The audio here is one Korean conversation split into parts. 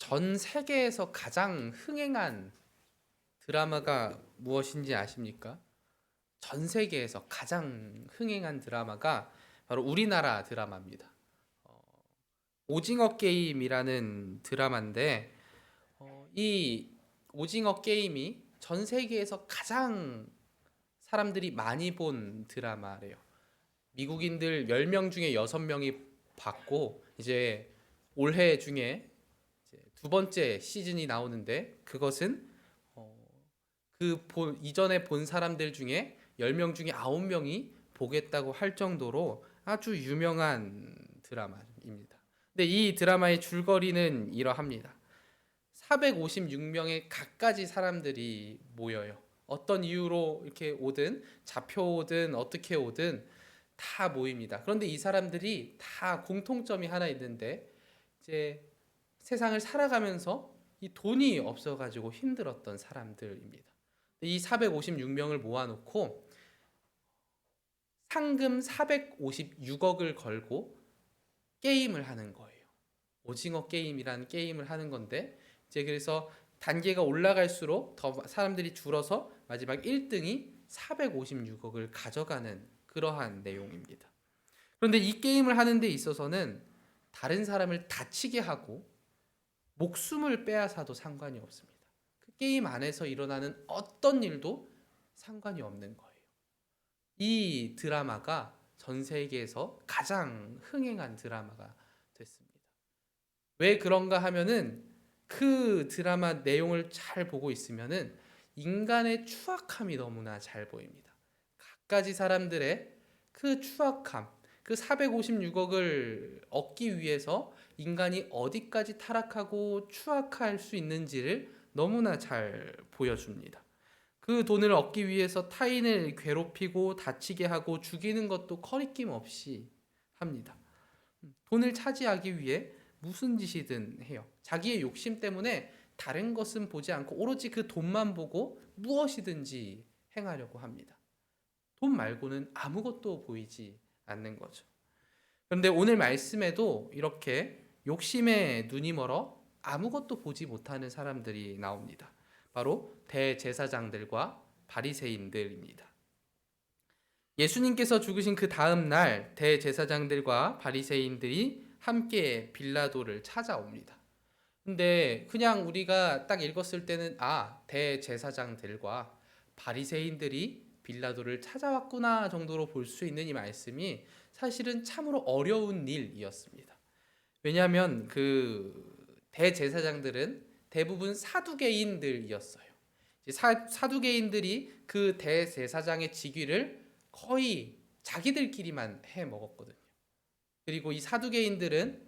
전 세계에서 가장 흥행한 드라마가 무엇인지 아십니까? 전 세계에서 가장 흥행한 드라마가 바로 우리나라 드라마입니다. 어, 오징어 게임이라는 드라마인데 이 오징어 게임이 전 세계에서 가장 사람들이 많이 본 드라마래요. 미국인들 10명 중에 6명이 봤고 이제 올해 중에 이제 두 번째 시즌이 나오는데 그것은 이전에 본 사람들 중에 10명 중에 9명이 보겠다고 할 정도로 아주 유명한 드라마입니다. 근데 이 드라마의 줄거리는 이러합니다. 456명의 갖가지 사람들이 모여요. 어떤 이유로 이렇게 오든 잡혀오든 어떻게 오든 다 모입니다. 그런데 이 사람들이 다 공통점이 하나 있는데 이제 세상을 살아가면서 이 돈이 없어가지고 힘들었던 사람들입니다. 이 456명을 모아놓고 상금 456억을 걸고 게임을 하는 거예요. 오징어 게임이라는 게임을 하는 건데 이제 그래서 단계가 올라갈수록 더 사람들이 줄어서 마지막 1등이 456억을 가져가는 그러한 내용입니다. 그런데 이 게임을 하는 데 있어서는 다른 사람을 다치게 하고 목숨을 빼앗아도 상관이 없습니다. 그 게임 안에서 일어나는 어떤 일도 상관이 없는 거예요. 이 드라마가 전 세계에서 가장 흥행한 드라마가 됐습니다. 왜 그런가 하면은 그 드라마 내용을 잘 보고 있으면은 인간의 추악함이 너무나 잘 보입니다. 갖가지 사람들의 그 추악함, 그 456억을 얻기 위해서 인간이 어디까지 타락하고 추악할 수 있는지를 너무나 잘 보여줍니다. 그 돈을 얻기 위해서 타인을 괴롭히고 다치게 하고 죽이는 것도 거리낌 없이 합니다. 돈을 차지하기 위해 무슨 짓이든 해요. 자기의 욕심 때문에 다른 것은 보지 않고 오로지 그 돈만 보고 무엇이든지 행하려고 합니다. 돈 말고는 아무것도 보이지 않는 거죠. 그런데 오늘 말씀에도 이렇게 욕심에 눈이 멀어 아무것도 보지 못하는 사람들이 나옵니다. 바로 대제사장들과 바리새인들입니다. 예수님께서 죽으신 그 다음 날 대제사장들과 바리새인들이 함께 빌라도를 찾아옵니다. 근데 그냥 우리가 딱 읽었을 때는 대제사장들과 바리새인들이 빌라도를 찾아왔구나 정도로 볼 수 있는 이 말씀이 사실은 참으로 어려운 일이었습니다. 왜냐하면 그 대제사장들은 대부분 사두개인들이었어요. 사두개인들이 그 대제사장의 직위를 거의 자기들끼리만 해 먹었거든요. 그리고 이 사두개인들은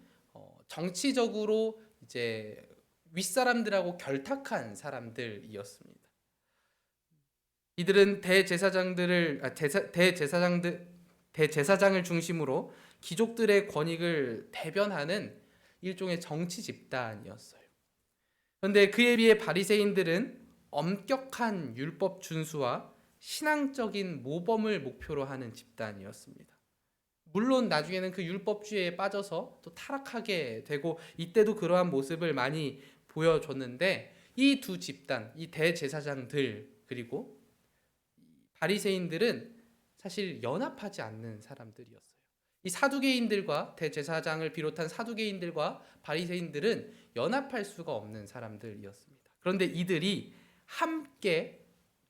정치적으로 이제 윗사람들하고 결탁한 사람들이었습니다. 이들은 대제사장을 중심으로 귀족들의 권익을 대변하는 일종의 정치 집단이었어요. 그런데 그에 비해 바리새인들은 엄격한 율법 준수와 신앙적인 모범을 목표로 하는 집단이었습니다. 물론 나중에는 그 율법주의에 빠져서 또 타락하게 되고 이때도 그러한 모습을 많이 보여줬는데 이 두 집단, 이 대제사장들 그리고 바리새인들은 사실 연합하지 않는 사람들이었어요. 이 사두개인들과 대제사장을 비롯한 사두개인들과 바리새인들은 연합할 수가 없는 사람들이었습니다. 그런데 이들이 함께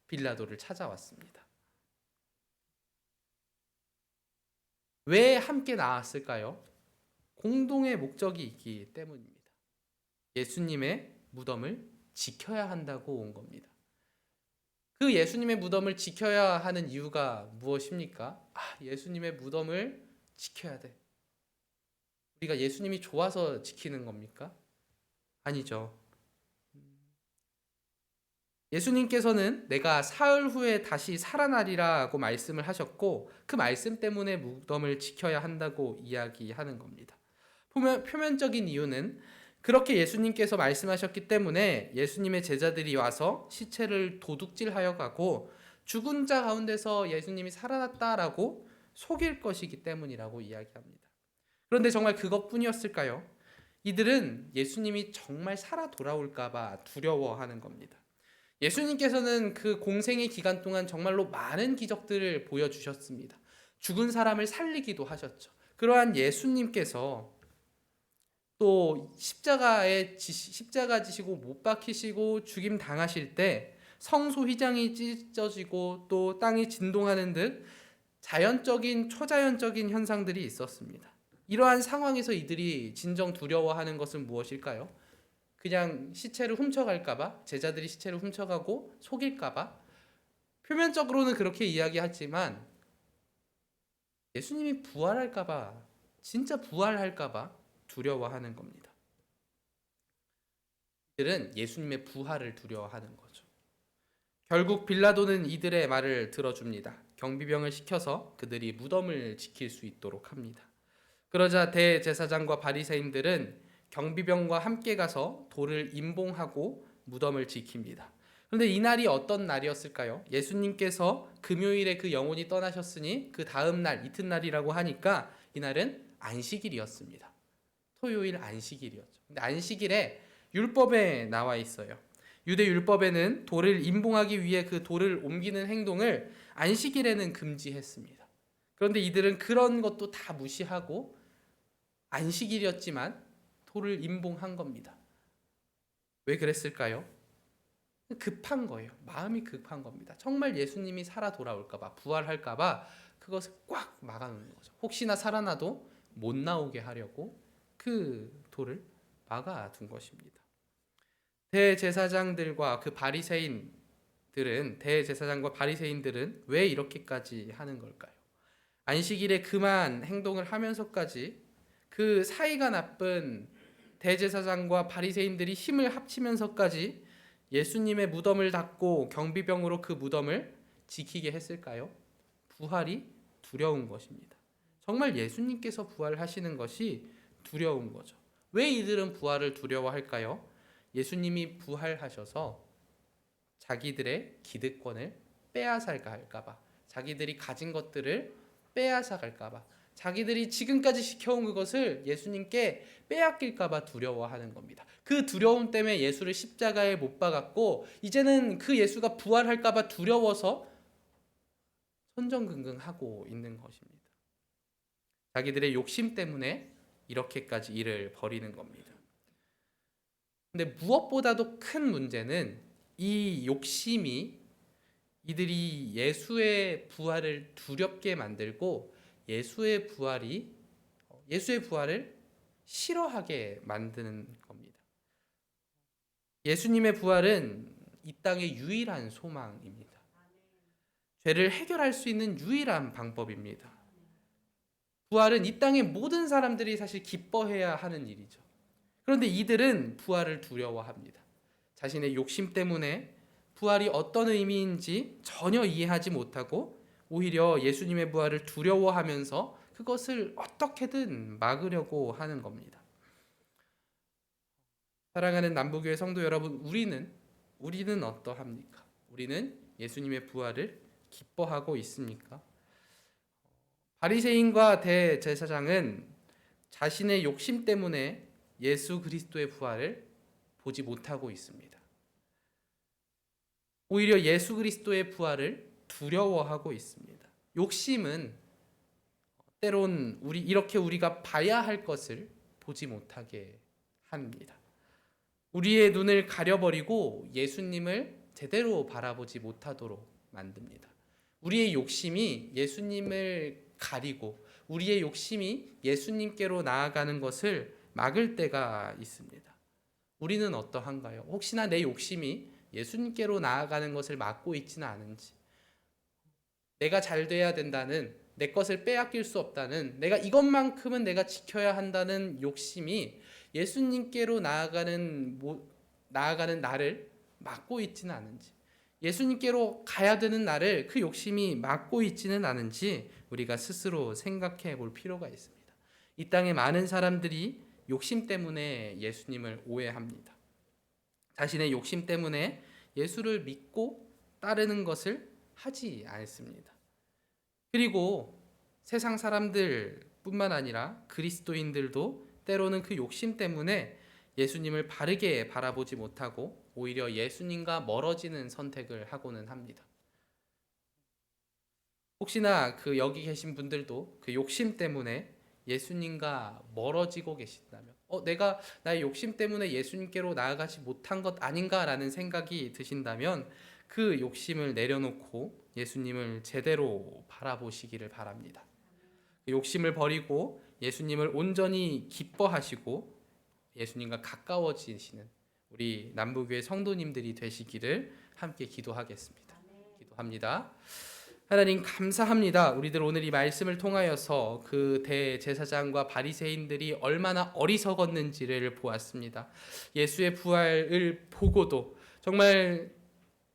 빌라도를 찾아왔습니다. 왜 함께 나왔을까요? 공동의 목적이 있기 때문입니다. 예수님의 무덤을 지켜야 한다고 온 겁니다. 그 예수님의 무덤을 지켜야 하는 이유가 무엇입니까? 예수님의 무덤을 지켜야 돼. 우리가 예수님이 좋아서 지키는 겁니까? 아니죠. 예수님께서는 내가 사흘 후에 다시 살아나리라고 말씀을 하셨고 그 말씀 때문에 무덤을 지켜야 한다고 이야기하는 겁니다. 표면적인 이유는 그렇게 예수님께서 말씀하셨기 때문에 예수님의 제자들이 와서 시체를 도둑질하여 가고 죽은 자 가운데서 예수님이 살아났다라고 속일 것이기 때문이라고 이야기합니다. 그런데 정말 그것뿐이었을까요? 이들은 예수님이 정말 살아 돌아올까봐 두려워하는 겁니다. 예수님께서는 그 공생의 기간 동안 정말로 많은 기적들을 보여주셨습니다. 죽은 사람을 살리기도 하셨죠. 그러한 예수님께서 또 십자가 지시고 못 박히시고 죽임 당하실 때 성소 휘장이 찢어지고 또 땅이 진동하는 듯 자연적인 초자연적인 현상들이 있었습니다. 이러한 상황에서 이들이 진정 두려워하는 것은 무엇일까요? 그냥 시체를 훔쳐갈까봐, 제자들이 시체를 훔쳐가고 속일까봐. 표면적으로는 그렇게 이야기하지만 예수님이 부활할까봐, 진짜 부활할까봐 두려워하는 겁니다. 이들은 예수님의 부활을 두려워하는 거죠. 결국 빌라도는 이들의 말을 들어줍니다. 경비병을 시켜서 그들이 무덤을 지킬 수 있도록 합니다. 그러자 대제사장과 바리새인들은 경비병과 함께 가서 돌을 임봉하고 무덤을 지킵니다. 그런데 이 날이 어떤 날이었을까요? 예수님께서 금요일에 그 영혼이 떠나셨으니 그 다음 날 이튿날이라고 하니까 이날은 안식일이었습니다. 토요일 안식일이었죠. 근데 안식일에 율법에 나와 있어요. 유대 율법에는 돌을 임봉하기 위해 그 돌을 옮기는 행동을 안식일에는 금지했습니다. 그런데 이들은 그런 것도 다 무시하고 안식일이었지만 돌을 임봉한 겁니다. 왜 그랬을까요? 급한 거예요. 마음이 급한 겁니다. 정말 예수님이 살아 돌아올까봐, 부활할까봐 그것을 꽉 막아놓는 거죠. 혹시나 살아나도 못 나오게 하려고 그 돌을 막아둔 것입니다. 대제사장과 바리새인들은 왜 이렇게까지 하는 걸까요? 안식일에 그만 행동을 하면서까지 그 사이가 나쁜 대제사장과 바리새인들이 힘을 합치면서까지 예수님의 무덤을 닫고 경비병으로 그 무덤을 지키게 했을까요? 부활이 두려운 것입니다. 정말 예수님께서 부활하시는 것이 두려운 거죠. 왜 이들은 부활을 두려워할까요? 예수님이 부활하셔서 자기들의 기득권을 빼앗아갈까 할까봐, 자기들이 가진 것들을 빼앗아갈까봐, 자기들이 지금까지 지켜온 그것을 예수님께 빼앗길까봐 두려워하는 겁니다. 그 두려움 때문에 예수를 십자가에 못 박았고 이제는 그 예수가 부활할까봐 두려워서 선전긍긍하고 있는 것입니다. 자기들의 욕심 때문에 이렇게까지 일을 벌이는 겁니다. 근데 무엇보다도 큰 문제는 이 욕심이 이들이 예수의 부활을 두렵게 만들고 예수의 부활을 싫어하게 만드는 겁니다. 예수님의 부활은 이 땅의 유일한 소망입니다. 죄를 해결할 수 있는 유일한 방법입니다. 부활은 이 땅의 모든 사람들이 사실 기뻐해야 하는 일이죠. 그런데 이들은 부활을 두려워합니다. 자신의 욕심 때문에 부활이 어떤 의미인지 전혀 이해하지 못하고 오히려 예수님의 부활을 두려워하면서 그것을 어떻게든 막으려고 하는 겁니다. 사랑하는 남부교회 성도 여러분, 우리는 어떠합니까? 우리는 예수님의 부활을 기뻐하고 있습니까? 바리새인과 대제사장은 자신의 욕심 때문에 예수 그리스도의 부활을 보지 못하고 있습니다. 오히려 예수 그리스도의 부활을 두려워하고 있습니다. 욕심은 때론 우리가 봐야 할 것을 보지 못하게 합니다. 우리의 눈을 가려버리고 예수님을 제대로 바라보지 못하도록 만듭니다. 우리의 욕심이 예수님을 가리고 우리의 욕심이 예수님께로 나아가는 것을 막을 때가 있습니다. 우리는 어떠한가요? 혹시나 내 욕심이 예수님께로 나아가는 것을 막고 있지는 않은지, 내가 잘 돼야 된다는, 내 것을 빼앗길 수 없다는, 내가 이것만큼은 내가 지켜야 한다는 욕심이 예수님께로 나아가는 나를 막고 있지는 않은지, 예수님께로 가야 되는 나를 그 욕심이 막고 있지는 않은지 우리가 스스로 생각해 볼 필요가 있습니다. 이 땅에 많은 사람들이 욕심 때문에 예수님을 오해합니다. 자신의 욕심 때문에 예수를 믿고 따르는 것을 하지 않습니다. 그리고 세상 사람들뿐만 아니라 그리스도인들도 때로는 그 욕심 때문에 예수님을 바르게 바라보지 못하고 오히려 예수님과 멀어지는 선택을 하고는 합니다. 혹시나 그 여기 계신 분들도 그 욕심 때문에 예수님과 멀어지고 계신다면 내가 나의 욕심 때문에 예수님께로 나아가지 못한 것 아닌가라는 생각이 드신다면 그 욕심을 내려놓고 예수님을 제대로 바라보시기를 바랍니다. 그 욕심을 버리고 예수님을 온전히 기뻐하시고 예수님과 가까워지시는 우리 남부교회 성도님들이 되시기를 함께 기도하겠습니다. 기도합니다. 하나님 감사합니다. 우리들 오늘 이 말씀을 통하여서 그 대제사장과 바리새인들이 얼마나 어리석었는지를 보았습니다. 예수의 부활을 보고도 정말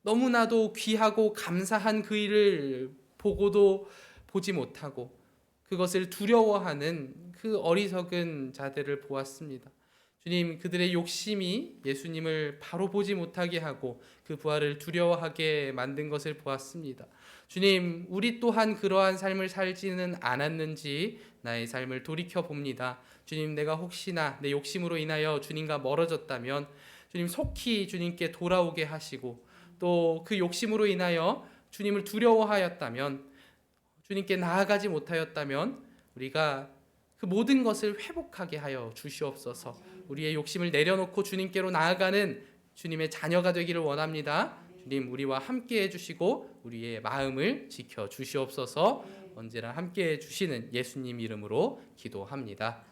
너무나도 귀하고 감사한 그 일을 보고도 보지 못하고 그것을 두려워하는 그 어리석은 자들을 보았습니다. 주님, 그들의 욕심이 예수님을 바로 보지 못하게 하고 그 부활을 두려워하게 만든 것을 보았습니다. 주님, 우리 또한 그러한 삶을 살지는 않았는지 나의 삶을 돌이켜 봅니다. 주님, 내가 혹시나 내 욕심으로 인하여 주님과 멀어졌다면 주님 속히 주님께 돌아오게 하시고 또 그 욕심으로 인하여 주님을 두려워하였다면 주님께 나아가지 못하였다면 우리가 그 모든 것을 회복하게 하여 주시옵소서. 우리의 욕심을 내려놓고 주님께로 나아가는 주님의 자녀가 되기를 원합니다. 주님, 우리와 함께 해주시고 우리의 마음을 지켜 주시옵소서. 언제나 함께 해주시는 예수님 이름으로 기도합니다.